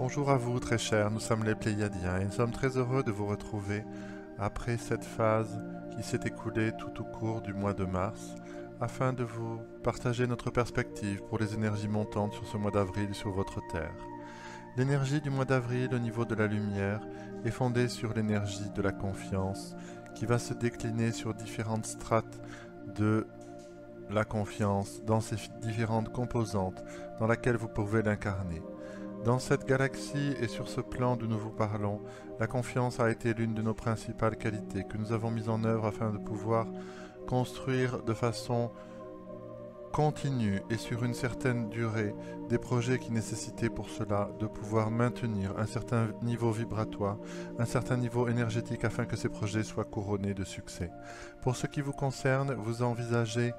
Bonjour à vous très chers, nous sommes les Pléiadiens et nous sommes très heureux de vous retrouver après cette phase qui s'est écoulée tout au cours du mois de mars afin de vous partager notre perspective pour les énergies montantes sur ce mois d'avril sur votre Terre. L'énergie du mois d'avril au niveau de la lumière est fondée sur l'énergie de la confiance qui va se décliner sur différentes strates de la confiance dans ses différentes composantes dans laquelle vous pouvez l'incarner. Dans cette galaxie et sur ce plan d'où nous vous parlons, la confiance a été l'une de nos principales qualités que nous avons mises en œuvre afin de pouvoir construire de façon continue et sur une certaine durée des projets qui nécessitaient pour cela de pouvoir maintenir un certain niveau vibratoire, un certain niveau énergétique afin que ces projets soient couronnés de succès. Pour ce qui vous concerne, vous envisagez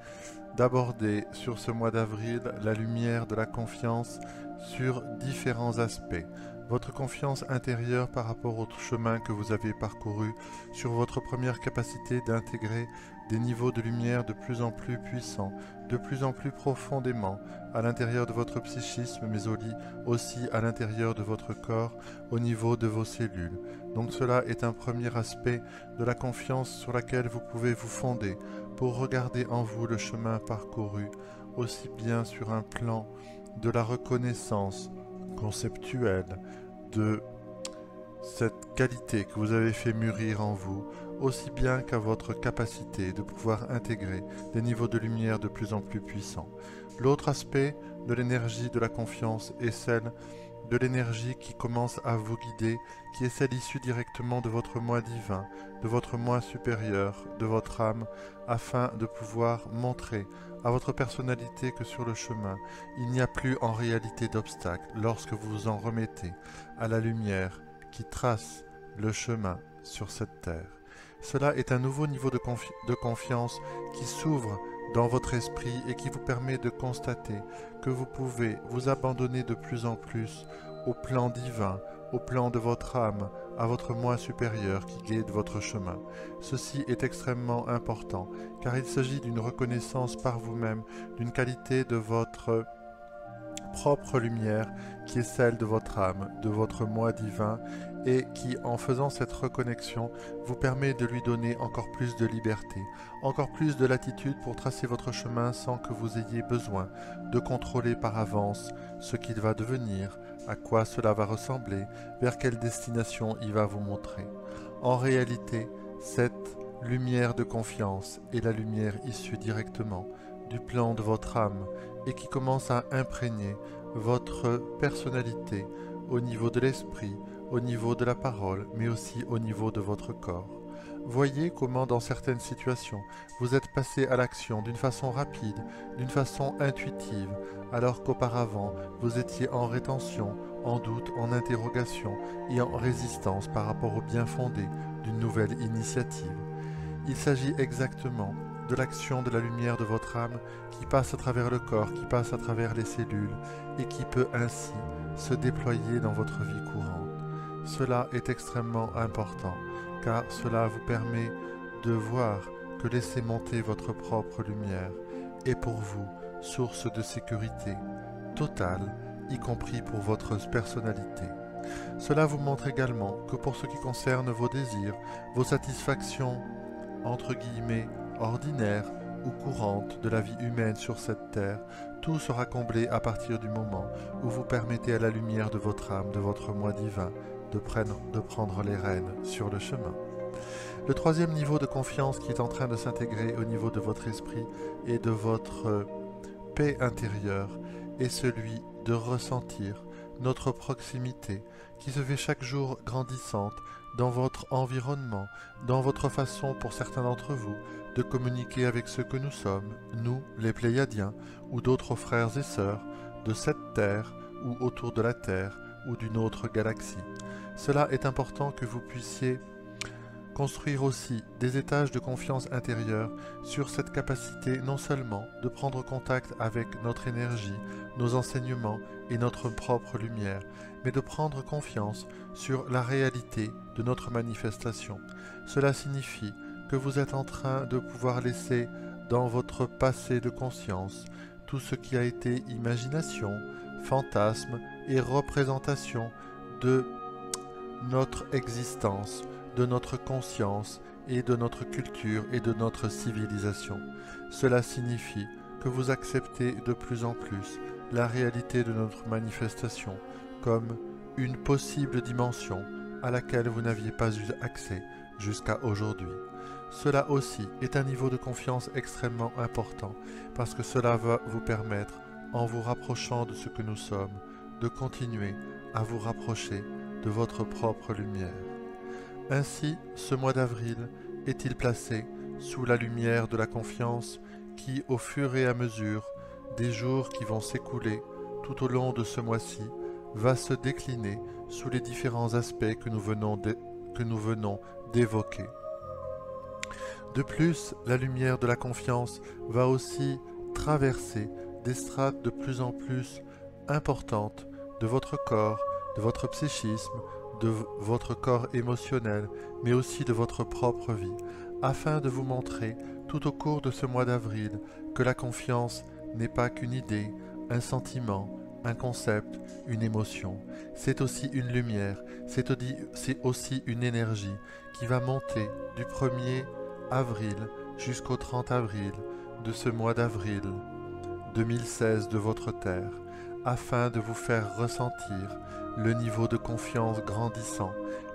d'aborder sur ce mois d'avril la lumière de la confiance sur différents aspects. Votre confiance intérieure par rapport au chemin que vous avez parcouru, sur votre première capacité d'intégrer des niveaux de lumière de plus en plus puissants, de plus en plus profondément à l'intérieur de votre psychisme, mais aussi à l'intérieur de votre corps, au niveau de vos cellules. Donc cela est un premier aspect de la confiance sur laquelle vous pouvez vous fonder pour regarder en vous le chemin parcouru, aussi bien sur un plan de la reconnaissance conceptuelle de cette qualité que vous avez fait mûrir en vous, aussi bien qu'à votre capacité de pouvoir intégrer des niveaux de lumière de plus en plus puissants. L'autre aspect de l'énergie de la confiance est celle de l'énergie qui commence à vous guider, qui est celle issue directement de votre moi divin, de votre moi supérieur, de votre âme, afin de pouvoir montrer à votre personnalité que sur le chemin, il n'y a plus en réalité d'obstacle lorsque vous vous en remettez à la lumière qui trace le chemin sur cette terre. Cela est un nouveau niveau de confiance qui s'ouvre dans votre esprit et qui vous permet de constater que vous pouvez vous abandonner de plus en plus au plan divin, au plan de votre âme, à votre moi supérieur qui guide votre chemin. Ceci est extrêmement important car il s'agit d'une reconnaissance par vous-même d'une qualité de votre propre lumière qui est celle de votre âme, de votre moi divin et qui, en faisant cette reconnexion, vous permet de lui donner encore plus de liberté, encore plus de latitude pour tracer votre chemin sans que vous ayez besoin de contrôler par avance ce qu'il va devenir, à quoi cela va ressembler, vers quelle destination il va vous montrer. En réalité, cette lumière de confiance est la lumière issue directement du plan de votre âme et qui commence à imprégner votre personnalité au niveau de l'esprit, au niveau de la parole, mais aussi au niveau de votre corps. Voyez comment dans certaines situations, vous êtes passé à l'action d'une façon rapide, d'une façon intuitive, alors qu'auparavant, vous étiez en rétention, en doute, en interrogation et en résistance par rapport au bien fondé d'une nouvelle initiative. Il s'agit exactement de l'action de la lumière de votre âme qui passe à travers le corps, qui passe à travers les cellules et qui peut ainsi se déployer dans votre vie courante. Cela est extrêmement important car cela vous permet de voir que laisser monter votre propre lumière est pour vous source de sécurité totale, y compris pour votre personnalité. Cela vous montre également que pour ce qui concerne vos désirs, vos satisfactions, entre guillemets, ordinaires ou courantes de la vie humaine sur cette terre, tout sera comblé à partir du moment où vous permettez à la lumière de votre âme, de votre moi divin, de prendre les rênes sur le chemin. Le troisième niveau de confiance qui est en train de s'intégrer au niveau de votre esprit et de votre paix intérieure est celui de ressentir notre proximité qui se fait chaque jour grandissante dans votre environnement, dans votre façon pour certains d'entre vous de communiquer avec ce que nous sommes, nous les Pléiadiens ou d'autres frères et sœurs de cette terre ou autour de la Terre ou d'une autre galaxie. Cela est important que vous puissiez construire aussi des étages de confiance intérieure sur cette capacité non seulement de prendre contact avec notre énergie, nos enseignements et notre propre lumière, mais de prendre confiance sur la réalité de notre manifestation. Cela signifie que vous êtes en train de pouvoir laisser dans votre passé de conscience tout ce qui a été imagination, fantasme et représentation de notre existence, de notre conscience et de notre culture et de notre civilisation. Cela signifie que vous acceptez de plus en plus la réalité de notre manifestation comme une possible dimension à laquelle vous n'aviez pas eu accès jusqu'à aujourd'hui. Cela aussi est un niveau de confiance extrêmement important parce que cela va vous permettre, en vous rapprochant de ce que nous sommes, de continuer à vous rapprocher de votre propre lumière. Ainsi, ce mois d'avril est-il placé sous la lumière de la confiance qui, au fur et à mesure des jours qui vont s'écouler tout au long de ce mois-ci, va se décliner sous les différents aspects que nous venons d'évoquer. De plus, la lumière de la confiance va aussi traverser des strates de plus en plus importantes de votre corps, de votre psychisme, de votre corps émotionnel, mais aussi de votre propre vie, afin de vous montrer tout au cours de ce mois d'avril que la confiance n'est pas qu'une idée, un sentiment, un concept, une émotion. C'est aussi une lumière, c'est aussi une énergie qui va monter du 1er avril jusqu'au 30 avril de ce mois d'avril 2016 de votre Terre, afin de vous faire ressentir le niveau de confiance grandissant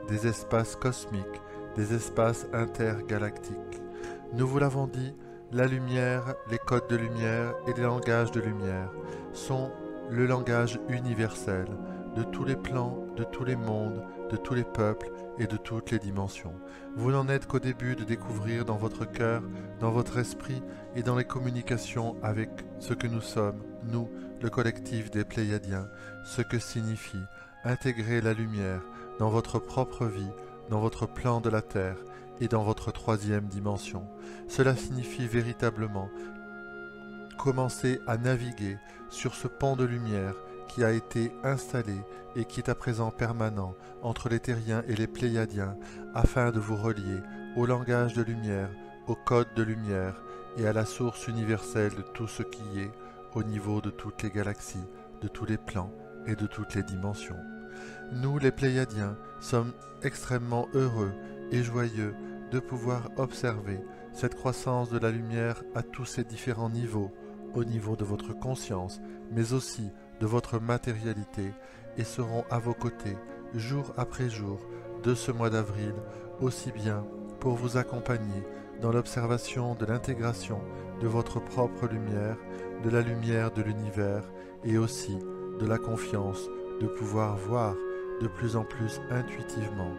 des espaces cosmiques, des espaces intergalactiques. Nous vous l'avons dit, la lumière, les codes de lumière et les langages de lumière sont le langage universel de tous les plans, de tous les mondes, de tous les peuples et de toutes les dimensions. Vous n'en êtes qu'au début de découvrir dans votre cœur, dans votre esprit et dans les communications avec ce que nous sommes, nous, le collectif des Pléiadiens, ce que signifie intégrer la lumière dans votre propre vie, dans votre plan de la Terre et dans votre 3e dimension. Cela signifie véritablement commencer à naviguer sur ce pont de lumière qui a été installé et qui est à présent permanent entre les Terriens et les Pléiadiens afin de vous relier au langage de lumière, au code de lumière et à la source universelle de tout ce qui est au niveau de toutes les galaxies, de tous les plans et de toutes les dimensions. Nous, les Pléiadiens, sommes extrêmement heureux et joyeux de pouvoir observer cette croissance de la lumière à tous ces différents niveaux, au niveau de votre conscience, mais aussi de votre matérialité, et seront à vos côtés, jour après jour, de ce mois d'avril, aussi bien pour vous accompagner dans l'observation de l'intégration de votre propre lumière, de la lumière de l'univers, et aussi de la confiance de pouvoir voir de plus en plus intuitivement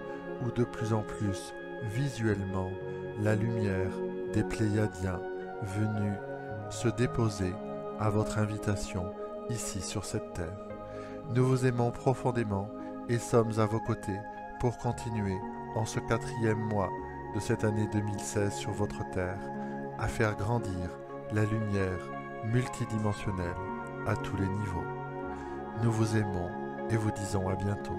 ou de plus en plus visuellement la lumière des Pléiadiens venus se déposer à votre invitation ici sur cette terre. Nous vous aimons profondément et sommes à vos côtés pour continuer en ce 4e mois de cette année 2016 sur votre terre à faire grandir la lumière multidimensionnelle à tous les niveaux. Nous vous aimons et vous disons à bientôt.